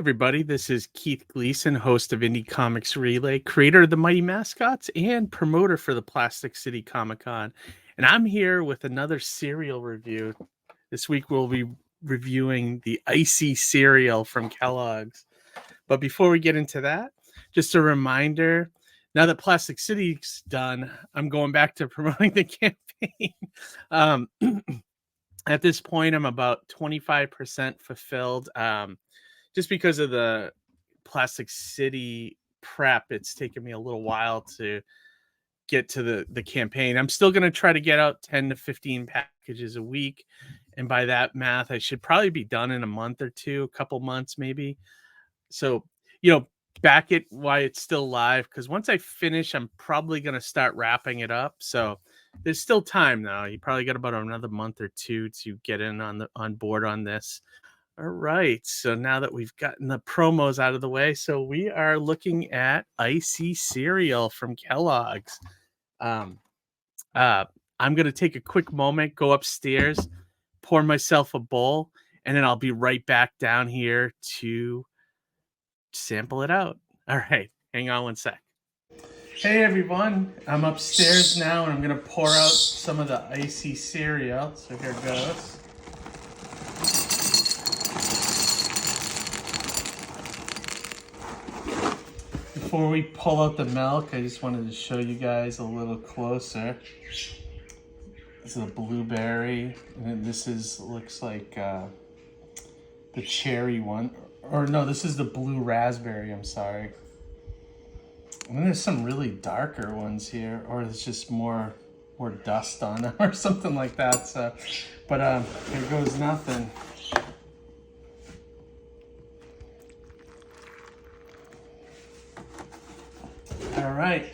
everybody. This is Keith Gleason, host of Indie Comics Relay, creator of the Mighty Mascots, and promoter for the Plastic City Comic Con. And I'm here with another cereal review. This week we'll be reviewing the ICEE cereal from Kellogg's. But before we get into that, just a reminder, now that Plastic City's done, I'm going back to promoting the campaign. At this point, I'm about 25% fulfilled. Just because of the Plastic City prep, it's taken me a little while to get to the campaign. I'm still going to try to get out 10 to 15 packages a week. And by that math, I should probably be done in a month or two, a couple months maybe. So, back it while it's still live, because once I finish, I'm probably going to start wrapping it up. So there's still time now. You probably got about another month or two to get in on board on this. All right, so now that we've gotten the promos out of the way, so we are looking at ICEE cereal from Kellogg's. I'm going to take a quick moment, go upstairs, pour myself a bowl, and then I'll be right back down here to sample it out. All right, hang on one sec. Hey everyone, I'm upstairs now, and I'm going to pour out some of the ICEE cereal. So here goes. Before we pull out the milk, I just wanted to show you guys a little closer. This is a blueberry, and this looks like the cherry one. Or no, this is the blue raspberry, I'm sorry. And then there's some really darker ones here, or it's just more dust on them or something like that. So, but here goes nothing. All right,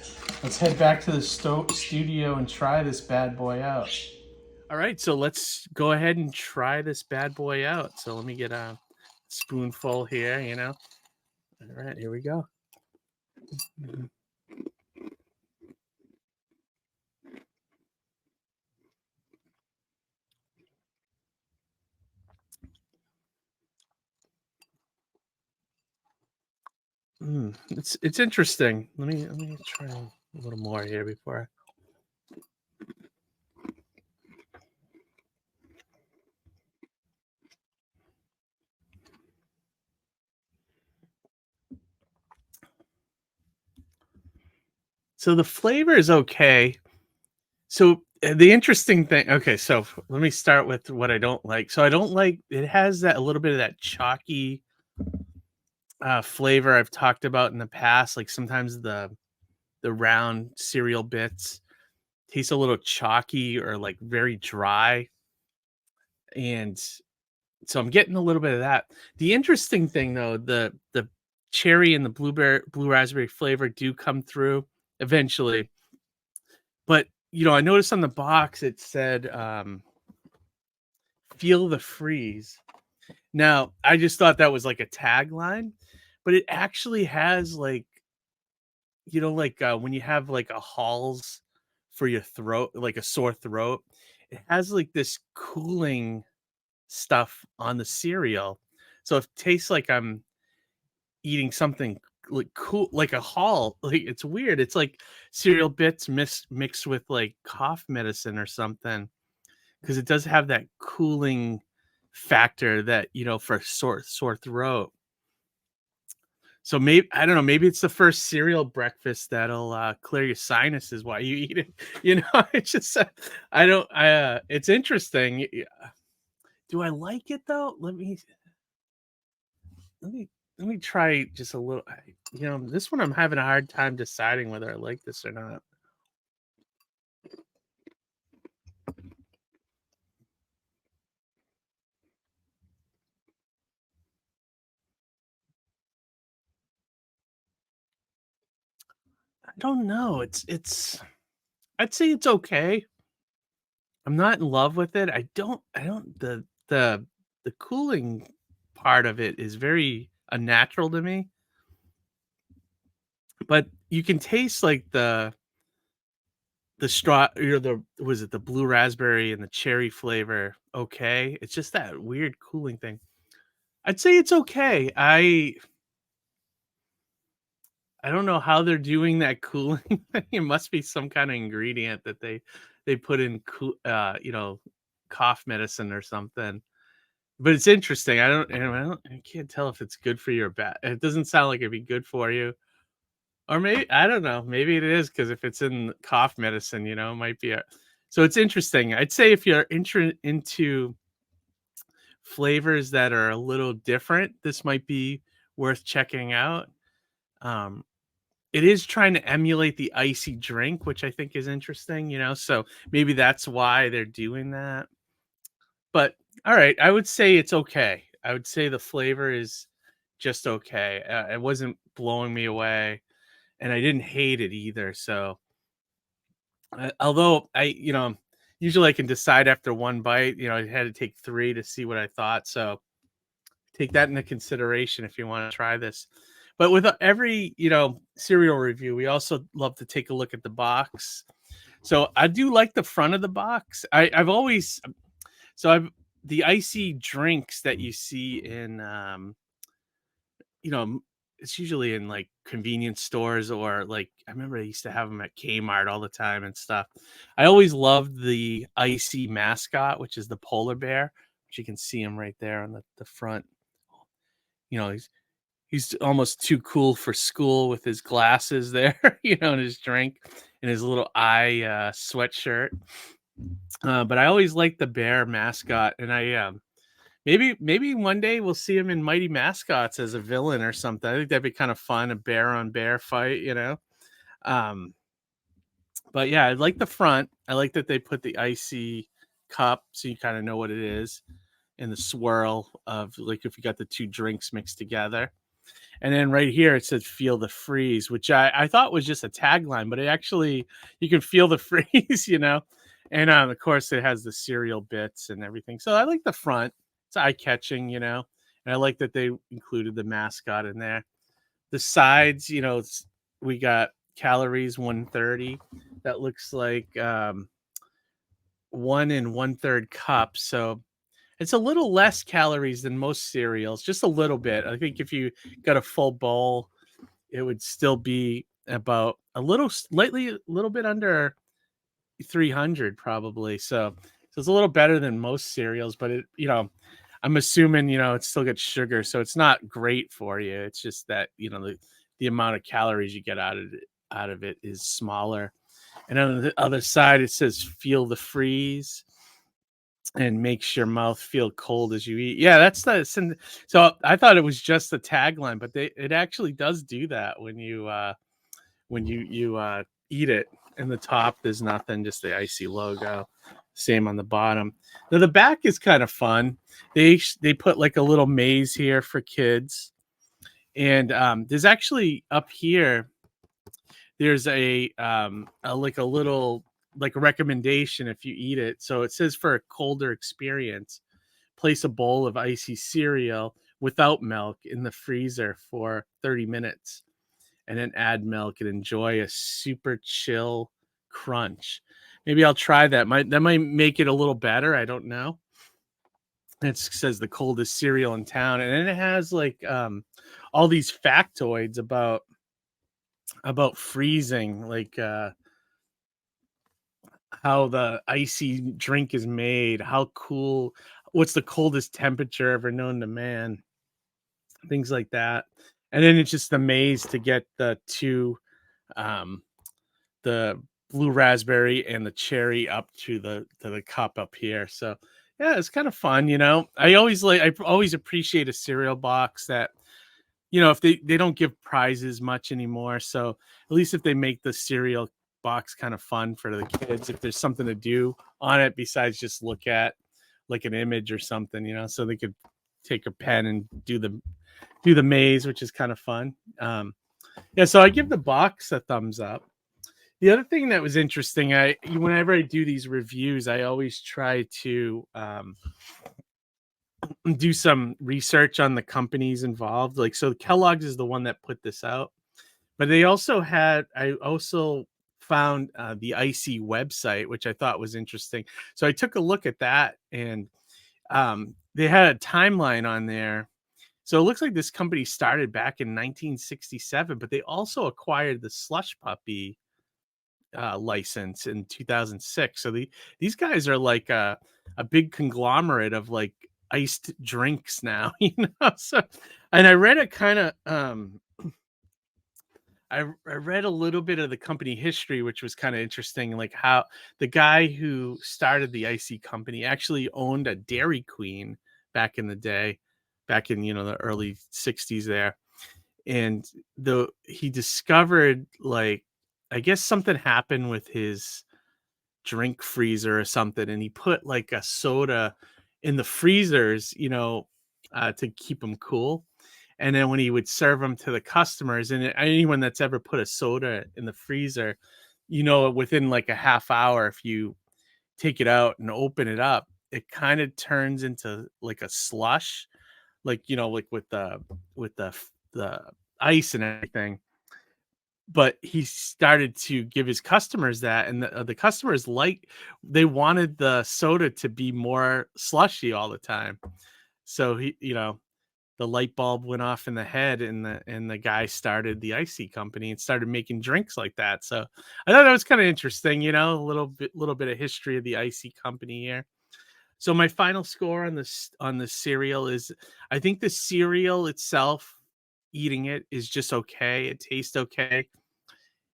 let's head back to the studio and try this bad boy out. All right, so let's go ahead and try this bad boy out. So let me get a spoonful here, All right, here we go. It's interesting. Let me try a little more here before So the flavor is okay. So the interesting thing, okay, so let me start with what I don't like. So I don't like, it has that a little bit of that chalky flavor I've talked about in the past. Like sometimes the round cereal bits taste a little chalky or like very dry. And so I'm getting a little bit of that. The interesting thing though, the cherry and the blue raspberry flavor do come through eventually. But I noticed on the box it said feel the freeze. Now, I just thought that was like a tagline, but it actually has like when you have like a Halls for your throat, like a sore throat, it has like this cooling stuff on the cereal. So it tastes like I'm eating something like cool, like a Hall. Like it's weird. It's like cereal bits mixed with like cough medicine or something, because it does have that cooling factor that for sore throat. So maybe, I don't know, maybe it's the first cereal breakfast that'll clear your sinuses while you eat it. It's just it's interesting. Do I like it though? Let me try just a little. This one I'm having a hard time deciding whether I like this or not. I don't know. I'd say it's okay. I'm not in love with it. I don't the cooling part of it is very unnatural to me. But you can taste like the straw, the blue raspberry and the cherry flavor. Okay. It's just that weird cooling thing. I'd say it's okay. I don't know how they're doing that cooling thing. It must be some kind of ingredient that they put in cough medicine or something. But it's interesting. I can't tell if it's good for you or bad. It doesn't sound like it'd be good for you. Or maybe I don't know. Maybe it is because if it's in cough medicine, it might be a so it's interesting. I'd say if you're into flavors that are a little different, this might be worth checking out. Um, it is trying to emulate the icy drink, which I think is interesting, so maybe that's why they're doing that. But all right, I would say it's okay. I would say the flavor is just okay. It wasn't blowing me away, and I didn't hate it either. So, although usually I can decide after one bite. I had to take three to see what I thought. So, take that into consideration if you want to try this. But with every cereal review, we also love to take a look at the box. So I do like the front of the box. I've always so I've the icy drinks that you see in you know it's usually in like convenience stores, or like I remember I used to have them at Kmart all the time and stuff. I always loved the icy mascot, which is the polar bear, which you can see him right there on the front. He's almost too cool for school with his glasses there, and his drink and his little sweatshirt. But I always liked the bear mascot, and maybe one day we'll see him in Mighty Mascots as a villain or something. I think that'd be kind of fun, a bear on bear fight. Um, but yeah, I like the front. I like that they put the icy cup so you kind of know what it is, and the swirl of like if you got the two drinks mixed together. And then right here it says "Feel the freeze," which I thought was just a tagline, but it actually you can feel the freeze. And of course it has the cereal bits and everything. So I like the front; it's eye catching. And I like that they included the mascot in there. The sides, we got calories 130. That looks like 1 1/3 cup. So it's a little less calories than most cereals, just a little bit. I think if you got a full bowl, it would still be about a little bit under 300 probably. So it's a little better than most cereals, but I'm assuming, it still gets sugar, so it's not great for you. It's just that, the amount of calories you get out of it is smaller. And on the other side, it says "Feel the freeze" and makes your mouth feel cold as you eat. Yeah, that's so I thought it was just a tagline, but it actually does do that when you eat it. In the top, there's nothing, just the icy logo. Same on the bottom. Now the back is kind of fun. They put like a little maze here for kids, and there's actually up here. There's like a little like a recommendation if you eat it. So it says for a colder experience, place a bowl of icy cereal without milk in the freezer for 30 minutes and then add milk and enjoy a super chill crunch. Maybe I'll try that. That might make it a little better. I don't know. It says the coldest cereal in town, and then it has like all these factoids about freezing, like how the icy drink is made, how cool, what's the coldest temperature ever known to man, things like that. And then it's just a maze to get um, the blue raspberry and the cherry up to the cup up here. So yeah, it's kind of fun. I always appreciate a cereal box that if they don't give prizes much anymore. So at least if they make the cereal box kind of fun for the kids, if there's something to do on it besides just look at like an image or something, so they could take a pen and do the maze, which is kind of fun. Yeah, so I give the box a thumbs up. The other thing that was interesting, whenever I do these reviews, I always try to do some research on the companies involved. Like, so Kellogg's is the one that put this out, but I also found the ICEE website, which I thought was interesting. So I took a look at that, and they had a timeline on there, So it looks like this company started back in 1967, but they also acquired the Slush Puppy license in 2006. So these guys are like a big conglomerate of like iced drinks now, So, and I read a kind of I read a little bit of the company history, which was kind of interesting, like how the guy who started the ICEE company actually owned a Dairy Queen back in the day, back in the early '60s there, and he discovered, like, I guess something happened with his drink freezer or something, and he put like a soda in the freezers, to keep them cool. And then when he would serve them to the customers, and anyone that's ever put a soda in the freezer, within like a half hour, if you take it out and open it up, it kind of turns into like a slush, like like with the ice and everything. But he started to give his customers that, and the customers, like, they wanted the soda to be more slushy all the time. So the light bulb went off in the head, and the guy started the ICEE company and started making drinks like that. So I thought that was kind of interesting, a little bit of history of the ICEE company here. So my final score on this cereal is, I think the cereal itself, eating it is just okay. It tastes okay.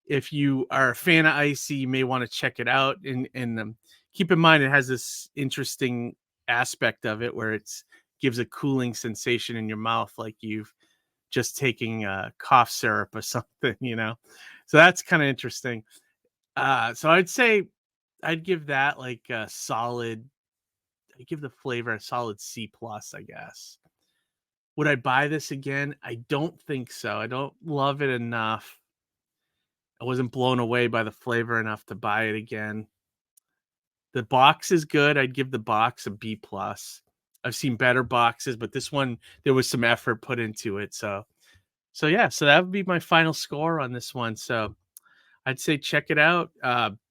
If you are a fan of ICEE, you may want to check it out, and keep in mind it has this interesting aspect of it where it's gives a cooling sensation in your mouth, like you've just taking cough syrup or something. So that's kind of interesting. So I'd say I'd give that like a solid. I give the flavor a solid C plus, I guess. Would I buy this again? I don't think so. I don't love it enough. I wasn't blown away by the flavor enough to buy it again. The box is good. I'd give the box a B plus. I've seen better boxes, but this one, there was some effort put into it. So yeah, so that would be my final score on this one. So I'd say check it out.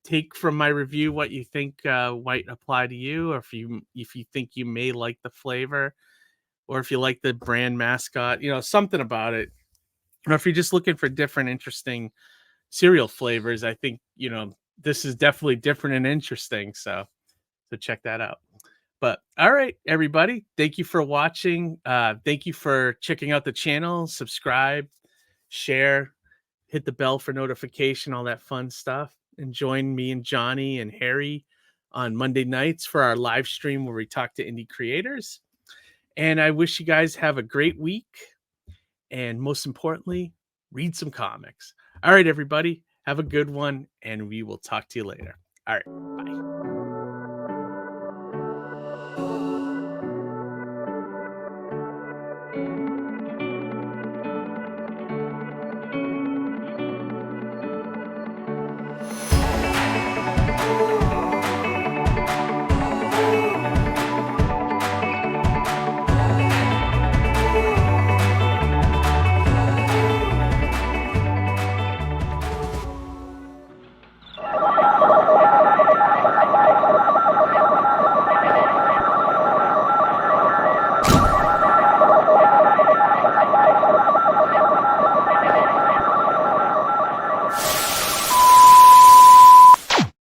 Take from my review what you think might apply to you, or if you think you may like the flavor, or if you like the brand Mascot, something about it. Or if you're just looking for different, interesting cereal flavors, I think this is definitely different and interesting. So check that out. But all right, everybody, thank you for watching. Thank you for checking out the channel. Subscribe, share, hit the bell for notification, all that fun stuff. And join me and Johnny and Harry on Monday nights for our live stream where we talk to indie creators. And I wish you guys have a great week. And most importantly, read some comics. All right, everybody, have a good one, and we will talk to you later. All right, bye.